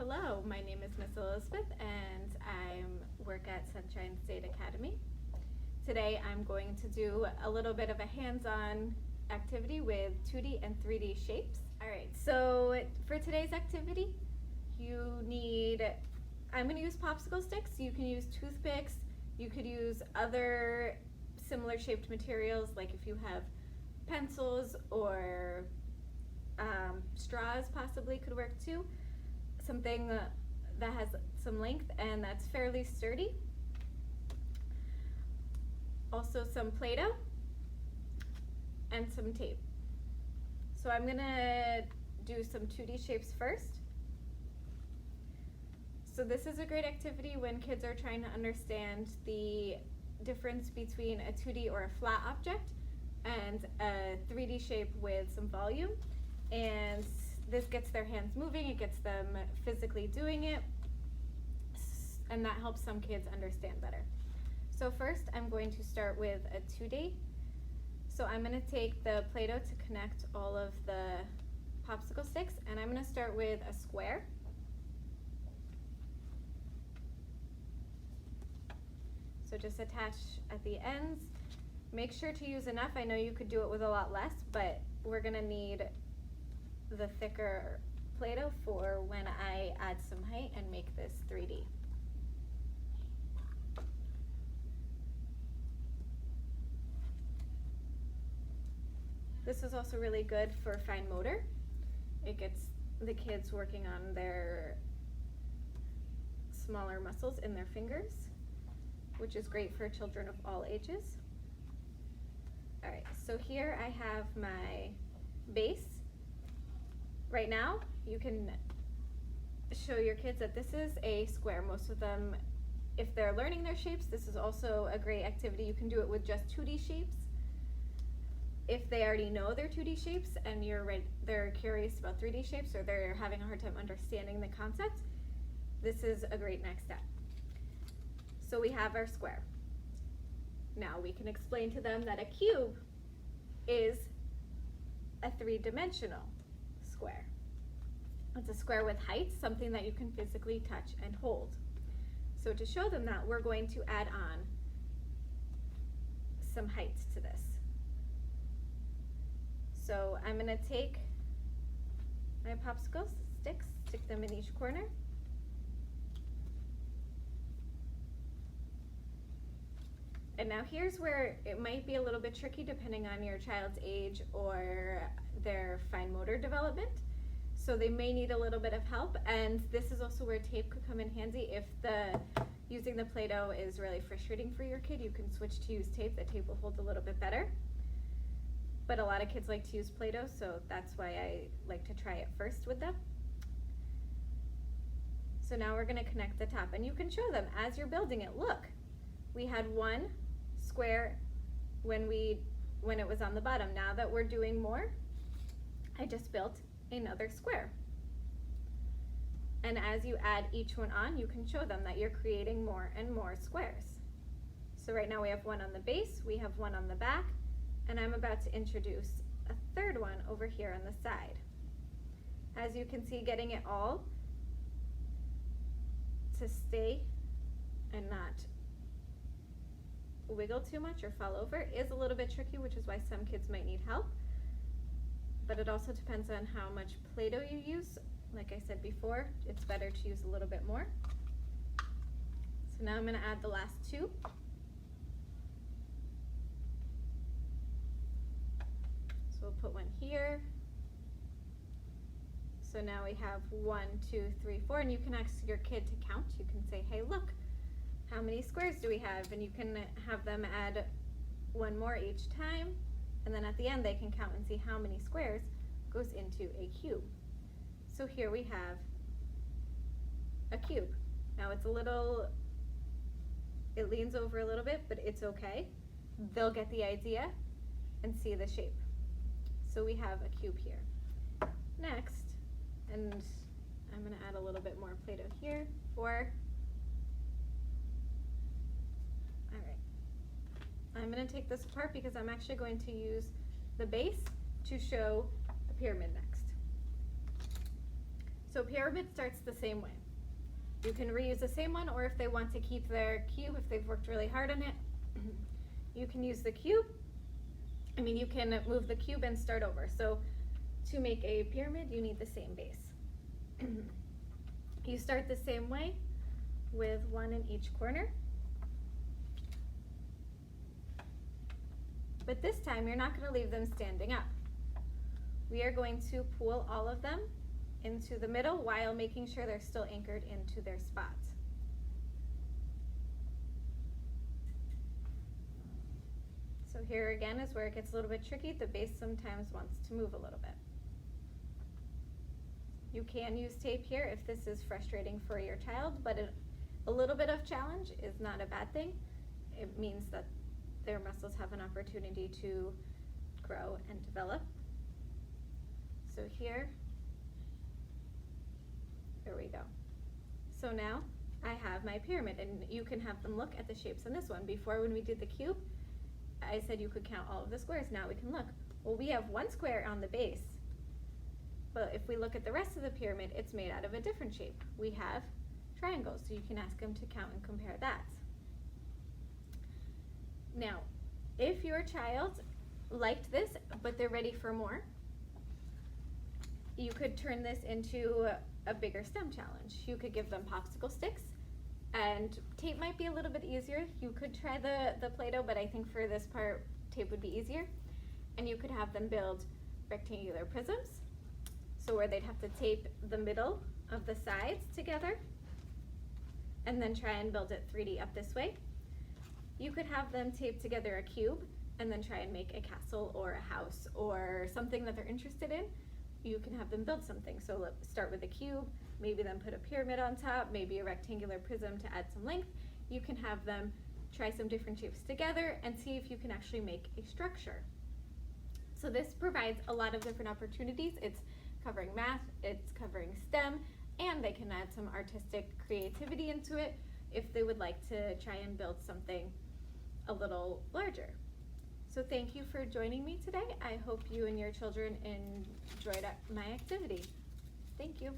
Hello, my name is Miss Elizabeth and I work at Sunshine State Academy. Today I'm going to do a little bit of a hands-on activity with 2D and 3D shapes. Alright, so for today's activity I'm going to use popsicle sticks. You can use toothpicks, you could use other similar shaped materials, like if you have pencils or straws possibly could work too. Something that has some length and that's fairly sturdy. Also some Play-Doh and some tape. So I'm gonna do some 2D shapes first. So this is a great activity when kids are trying to understand the difference between a 2D or a flat object and a 3D shape with some volume. And this gets their hands moving, it gets them physically doing it, and that helps some kids understand better. So first I'm going to start with a 2D. So I'm going to take the Play-Doh to connect all of the popsicle sticks, and I'm going to start with a square. So just attach at the ends. Make sure to use enough. I know you could do it with a lot less, but we're going to need the thicker Play-Doh for when I add some height and make this 3D. This is also really good for fine motor. It gets the kids working on their smaller muscles in their fingers, which is great for children of all ages. Alright, so here I have my base. Right now, you can show your kids that this is a square. Most of them, if they're learning their shapes, this is also a great activity. You can do it with just 2D shapes. If they already know their 2D shapes and they're curious about 3D shapes, or they're having a hard time understanding the concept, this is a great next step. So we have our square. Now we can explain to them that a cube is a three-dimensional square. It's a square with height, something that you can physically touch and hold. So to show them that, we're going to add on some height to this. So I'm going to take my popsicle sticks, stick them in each corner. And now here's where it might be a little bit tricky depending on your child's age or their fine motor development. So they may need a little bit of help, and this is also where tape could come in handy. If using the Play-Doh is really frustrating for your kid, you can switch to use tape. The tape will hold a little bit better. But a lot of kids like to use Play-Doh, so that's why I like to try it first with them. So now we're going to connect the top, and you can show them as you're building it. Look, we had one square when it was on the bottom. Now that we're doing more, I just built another square. And as you add each one on, you can show them that you're creating more and more squares. So right now we have one on the base, we have one on the back, and I'm about to introduce a third one over here on the side. As you can see, getting it all to stay and not wiggle too much or fall over is a little bit tricky, which is why some kids might need help. But it also depends on how much Play-Doh you use. Like I said before, it's better to use a little bit more. So now I'm going to add the last two. So we'll put one here. So now we have 1, 2, 3, 4, and you can ask your kid to count. You can say, hey, look, how many squares do we have? And you can have them add one more each time, and then at the end they can count and see how many squares goes into a cube. So here we have a cube. Now it leans over a little bit, but it's okay. They'll get the idea and see the shape. So we have a cube here. Next, and I'm going to add a little bit more Play-Doh here, 4. I'm going to take this apart because I'm actually going to use the base to show the pyramid next. So pyramid starts the same way. You can reuse the same one, or if they want to keep their cube, if they've worked really hard on it, you can use the cube. You can move the cube and start over. So to make a pyramid, you need the same base. You start the same way with one in each corner. But this time, you're not going to leave them standing up. We are going to pull all of them into the middle while making sure they're still anchored into their spots. So here again is where it gets a little bit tricky. The base sometimes wants to move a little bit. You can use tape here if this is frustrating for your child, but a little bit of challenge is not a bad thing. It means that their muscles have an opportunity to grow and develop. So here we go. So now I have my pyramid, and you can have them look at the shapes in this one. Before, when we did the cube, I said you could count all of the squares. Now we can look. Well, we have one square on the base, but if we look at the rest of the pyramid, it's made out of a different shape. We have triangles, so you can ask them to count and compare that. Now, if your child liked this, but they're ready for more, you could turn this into a bigger STEM challenge. You could give them popsicle sticks, and tape might be a little bit easier. You could try the Play-Doh, but I think for this part, tape would be easier. And you could have them build rectangular prisms, so where they'd have to tape the middle of the sides together, and then try and build it 3D up this way. You could have them tape together a cube, and then try and make a castle or a house or something that they're interested in. You can have them build something. So let's start with a cube, maybe then put a pyramid on top, maybe a rectangular prism to add some length. You can have them try some different shapes together and see if you can actually make a structure. So this provides a lot of different opportunities. It's covering math, it's covering STEM, and they can add some artistic creativity into it if they would like to try and build something a little larger. So thank you for joining me today. I hope you and your children enjoyed my activity. Thank you.